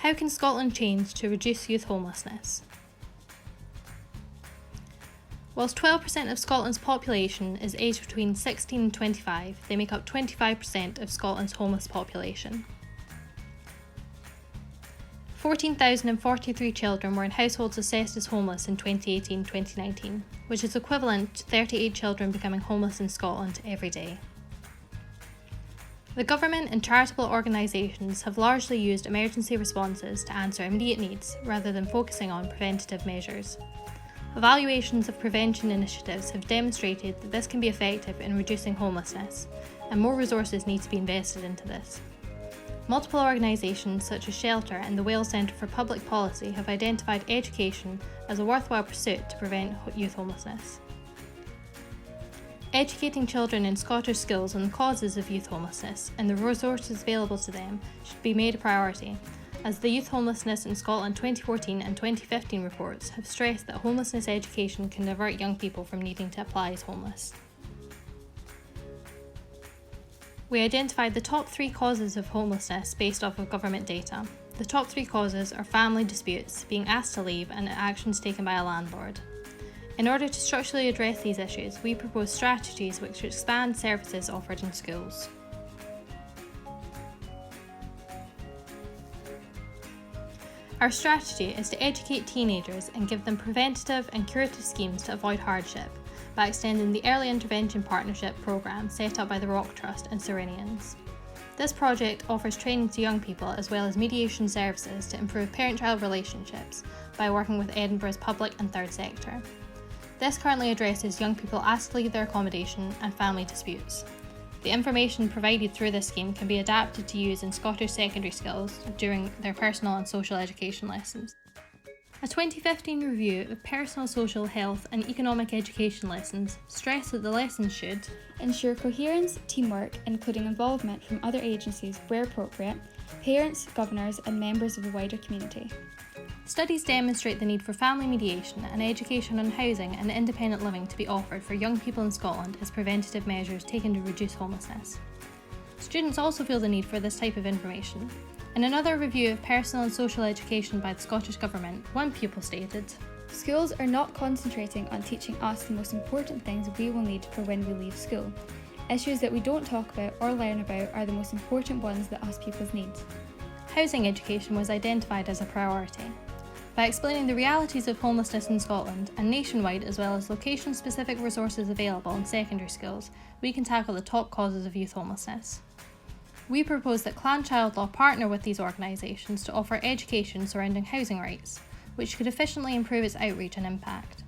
How can Scotland change to reduce youth homelessness? Whilst 12% of Scotland's population is aged between 16 and 25, they make up 25% of Scotland's homeless population. 14,043 children were in households assessed as homeless in 2018-2019, which is equivalent to 38 children becoming homeless in Scotland every day. The government and charitable organisations have largely used emergency responses to answer immediate needs rather than focusing on preventative measures. Evaluations of prevention initiatives have demonstrated that this can be effective in reducing homelessness, and more resources need to be invested into this. Multiple organisations such as Shelter and the Wales Centre for Public Policy have identified education as a worthwhile pursuit to prevent youth homelessness. Educating children in Scottish schools on the causes of youth homelessness and the resources available to them should be made a priority, as the Youth Homelessness in Scotland 2014 and 2015 reports have stressed that homelessness education can divert young people from needing to apply as homeless. We identified the top 3 causes of homelessness based off of government data. The top 3 causes are family disputes, being asked to leave, and actions taken by a landlord. In order to structurally address these issues, we propose strategies which expand services offered in schools. Our strategy is to educate teenagers and give them preventative and curative schemes to avoid hardship by extending the Early Intervention Partnership programme set up by the Rock Trust and Serenians. This project offers training to young people as well as mediation services to improve parent-child relationships by working with Edinburgh's public and third sector. This currently addresses young people asked to leave their accommodation and family disputes. The information provided through this scheme can be adapted to use in Scottish secondary schools during their personal and social education lessons. A 2015 review of personal, social, health and economic education lessons stressed that the lessons should ensure coherence, teamwork, including involvement from other agencies where appropriate, parents, governors and members of the wider community. Studies demonstrate the need for family mediation and education on housing and independent living to be offered for young people in Scotland as preventative measures taken to reduce homelessness. Students also feel the need for this type of information. In another review of personal and social education by the Scottish Government, one pupil stated, "Schools are not concentrating on teaching us the most important things we will need for when we leave school. Issues that we don't talk about or learn about are the most important ones that us pupils need." Housing education was identified as a priority. By explaining the realities of homelessness in Scotland and nationwide as well as location-specific resources available in secondary schools, we can tackle the top causes of youth homelessness. We propose that Clan Child Law partner with these organisations to offer education surrounding housing rights, which could efficiently improve its outreach and impact.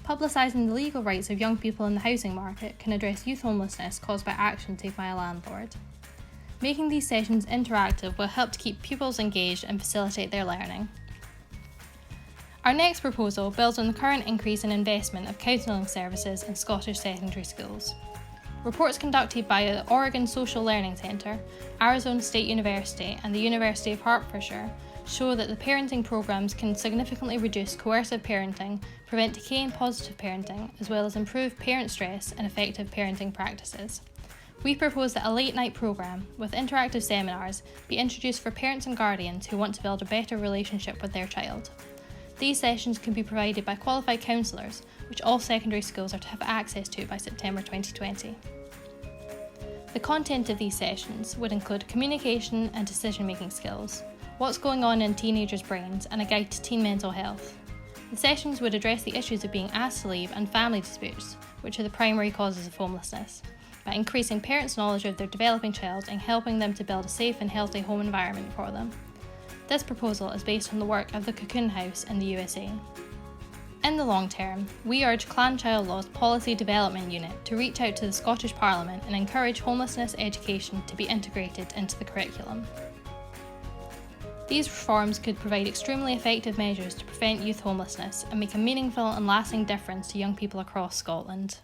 Publicising the legal rights of young people in the housing market can address youth homelessness caused by action taken by a landlord. Making these sessions interactive will help to keep pupils engaged and facilitate their learning. Our next proposal builds on the current increase in investment of counselling services in Scottish secondary schools. Reports conducted by the Oregon Social Learning Centre, Arizona State University and the University of Hertfordshire show that the parenting programmes can significantly reduce coercive parenting, prevent decay in positive parenting, as well as improve parent stress and effective parenting practices. We propose that a late-night programme with interactive seminars be introduced for parents and guardians who want to build a better relationship with their child. These sessions can be provided by qualified counsellors, which all secondary schools are to have access to by September 2020. The content of these sessions would include communication and decision-making skills, what's going on in teenagers' brains, and a guide to teen mental health. The sessions would address the issues of being asked to leave and family disputes, which are the primary causes of homelessness, by increasing parents' knowledge of their developing child and helping them to build a safe and healthy home environment for them. This proposal is based on the work of the Cocoon House in the USA. In the long term, we urge Clan Child Law's Policy Development Unit to reach out to the Scottish Parliament and encourage homelessness education to be integrated into the curriculum. These reforms could provide extremely effective measures to prevent youth homelessness and make a meaningful and lasting difference to young people across Scotland.